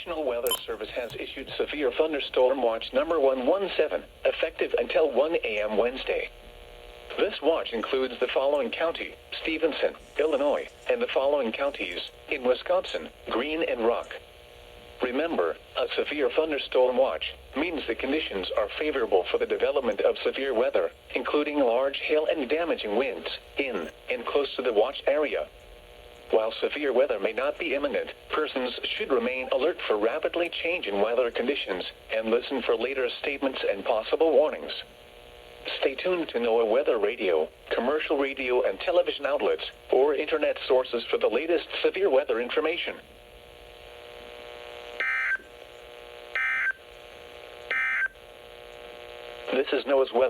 National Weather Service has issued Severe Thunderstorm Watch number 117, effective until 1 a.m. Wednesday. This watch includes the following county: Stevenson, Illinois, and the following counties in Wisconsin: Greene and Rock. Remember, a severe thunderstorm watch means the conditions are favorable for the development of severe weather, including large hail and damaging winds, in and close to the watch area. While severe weather may not be imminent, persons should remain alert for rapidly changing weather conditions and listen for later statements and possible warnings. Stay tuned to NOAA weather radio, commercial radio and television outlets, or internet sources for the latest severe weather information. This is NOAA's weather.